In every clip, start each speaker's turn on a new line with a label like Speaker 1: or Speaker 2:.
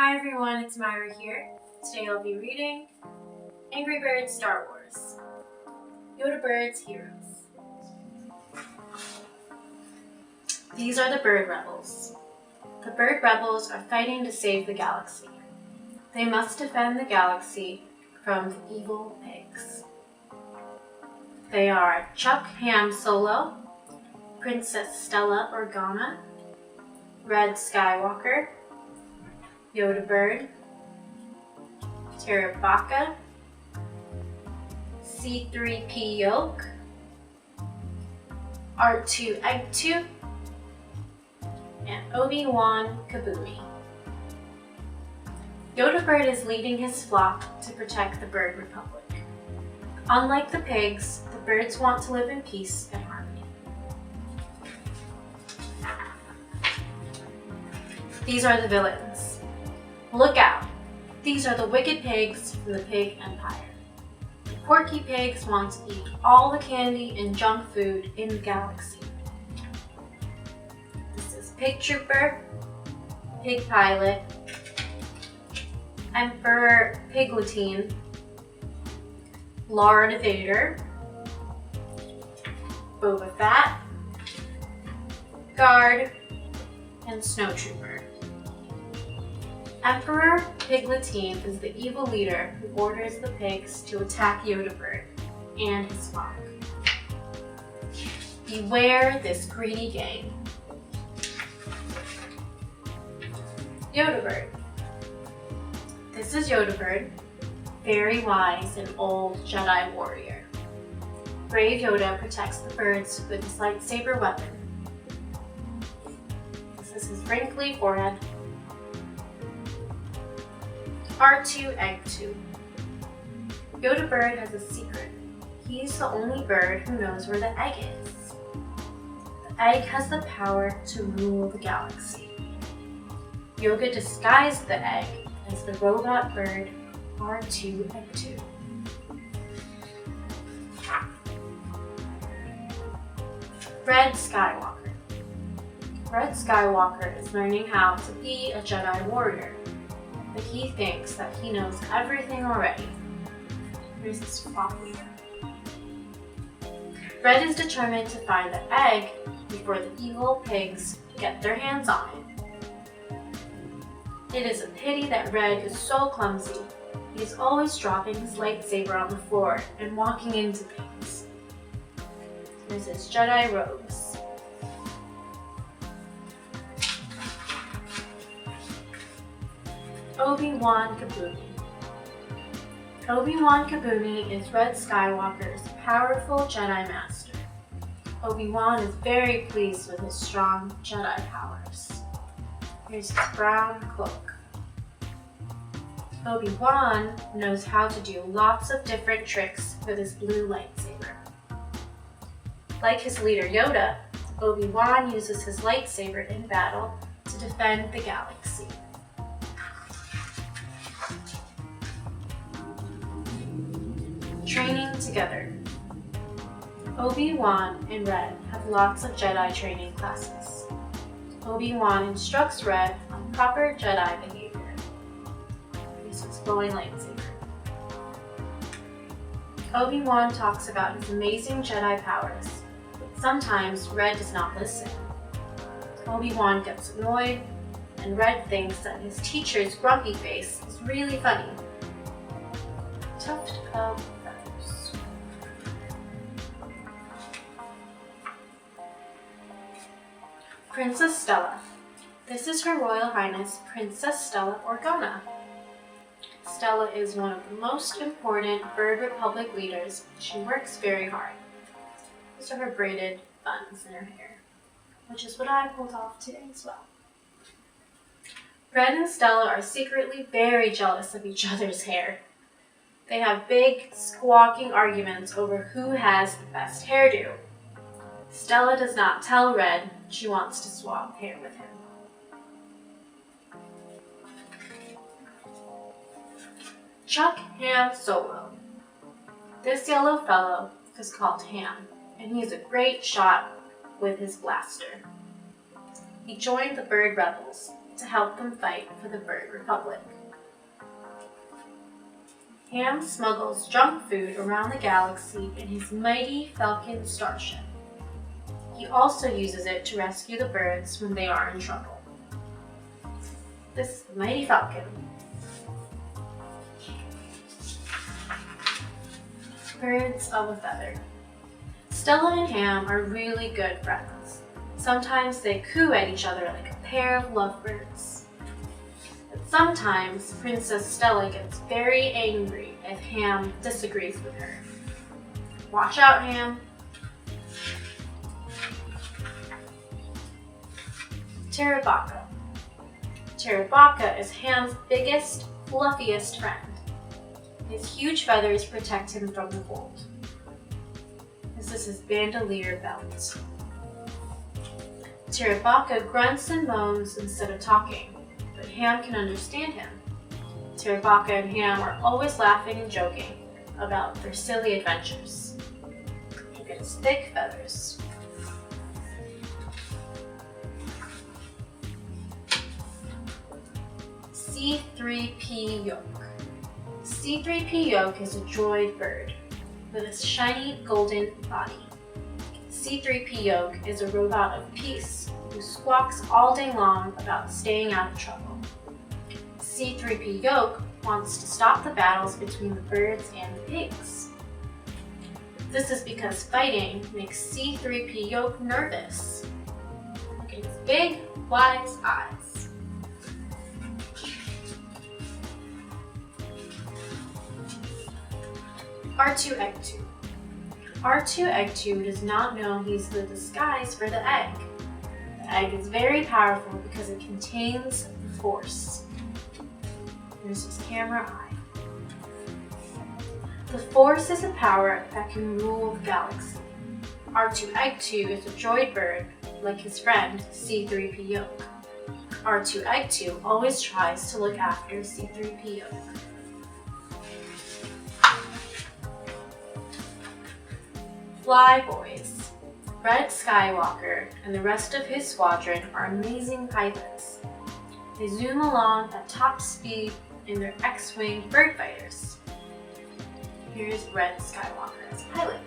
Speaker 1: Hi everyone, it's Myra here. Today I'll be reading Angry Birds Star Wars, Yoda Bird's Heroes. These are the Bird Rebels. The Bird Rebels are fighting to save the galaxy. They must defend the galaxy from the evil pigs. They are Chuck Ham Solo, Princess Stella Organa, Red Skywalker, Yoda Bird, Terabaka, C3P Yolk, R2 Egg2, and Obi-Wan Kaboomy. Yoda Bird is leading his flock to protect the Bird Republic. Unlike the pigs, the birds want to live in peace and harmony. These are the villains. Look out! These are the wicked pigs from the Pig Empire. The Porky Pigs want to eat all the candy and junk food in the galaxy. This is Pig Trooper, Pig Pilot, Emperor Pigletine, Lord Vader, Boba Fett, Guard, and Snowtrooper. Emperor Pigletine is the evil leader who orders the pigs to attack Yoda Bird and his flock. Beware this greedy gang. Yoda Bird. This is Yoda Bird, very wise and old Jedi warrior. Brave Yoda protects the birds with his lightsaber weapon. This is his wrinkly forehead. R2 Egg2. Yoda Bird has a secret. He's the only bird who knows where the egg is. The egg has the power to rule the galaxy. Yoda disguised the egg as the robot bird R2 Egg2. Red Skywalker. Red Skywalker is learning how to be a Jedi warrior, but he thinks that he knows everything already. Here's his flock leader. Red is determined to find the egg before the evil pigs get their hands on it. It is a pity that Red is so clumsy. He is always dropping his lightsaber on the floor and walking into things. Here's his Jedi robes. Obi-Wan Kaboomy. Obi-Wan Kaboomy is Red Skywalker's powerful Jedi Master. Obi-Wan is very pleased with his strong Jedi powers. Here's his brown cloak. Obi-Wan knows how to do lots of different tricks with his blue lightsaber. Like his leader Yoda, Obi-Wan uses his lightsaber in battle to defend the galaxy. Training together. Obi-Wan and Red have lots of Jedi training classes. Obi-Wan instructs Red on proper Jedi behavior. Here's his glowing lightsaber. Obi-Wan talks about his amazing Jedi powers, but sometimes Red does not listen. Obi-Wan gets annoyed, and Red thinks that his teacher's grumpy face is really funny. Tuft of feathers. Princess Stella. This is Her Royal Highness Princess Stella Organa. Stella is one of the most important Bird Republic leaders. She works very hard. These are her braided buns in her hair, which is what I pulled off today as well. Red and Stella are secretly very jealous of each other's hair. They have big, squawking arguments over who has the best hairdo. Stella does not tell Red she wants to swap hair with him. Chuck Ham Solo. This yellow fellow is called Ham, and he's a great shot with his blaster. He joined the Bird Rebels to help them fight for the Bird Republic. Ham smuggles junk food around the galaxy in his mighty Falcon starship. He also uses it to rescue the birds when they are in trouble. This mighty Falcon. Birds of a feather. Stella and Ham are really good friends. Sometimes they coo at each other like a pair of lovebirds. But sometimes Princess Stella gets very angry if Ham disagrees with her. Watch out, Ham. Terabaka. Terabaka is Ham's biggest, fluffiest friend. His huge feathers protect him from the cold. This is his bandolier belt. Terabaka grunts and moans instead of talking, but Ham can understand him. Terabaka and Ham are always laughing and joking about their silly adventures. Look at his thick feathers. C3P Yoke. C3P Yoke is a droid bird with a shiny golden body. C3P Yoke is a robot of peace who squawks all day long about staying out of trouble. C3P Yoke wants to stop the battles between the birds and the pigs. This is because fighting makes C3P Yoke nervous. Look at his big, wise eyes. R2-Egg2. R2-Egg2 does not know he's the disguise for the egg. The egg is very powerful because it contains the Force. Here's his camera eye. The Force is a power that can rule the galaxy. R2-Egg2 is a droid bird like his friend C3P Yoke. R2-Egg2 always tries to look after C3P Yoke. Fly Boys. Red Skywalker and the rest of his squadron are amazing pilots. They zoom along at top speed in their X-Wing bird fighters. Here's Red Skywalker as a pilot.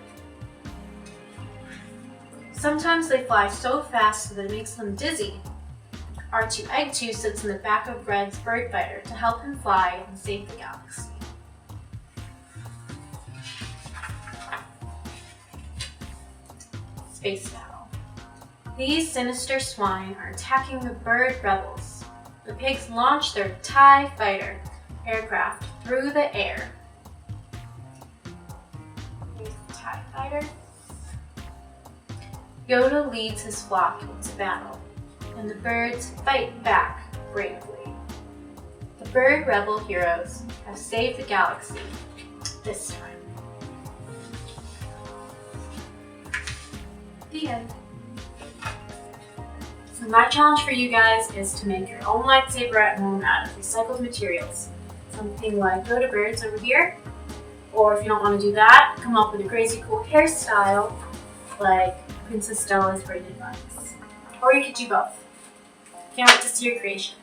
Speaker 1: Sometimes they fly so fast that it makes them dizzy. R2-Egg2 sits in the back of Red's bird fighter to help him fly and save the galaxy. Space battle. These sinister swine are attacking the bird rebels. The pigs launch their TIE fighter aircraft through the air. Here's the TIE fighter. Yoda leads his flock into battle, and the birds fight back bravely. The bird rebel heroes have saved the galaxy this time. The end. So my challenge for you guys is to make your own lightsaber at home out of recycled materials. Something like Yoda birds over here. Or if you don't want to do that, come up with a crazy cool hairstyle like Princess Stella's braided buns. Or you could do both. Can't wait to see your creation.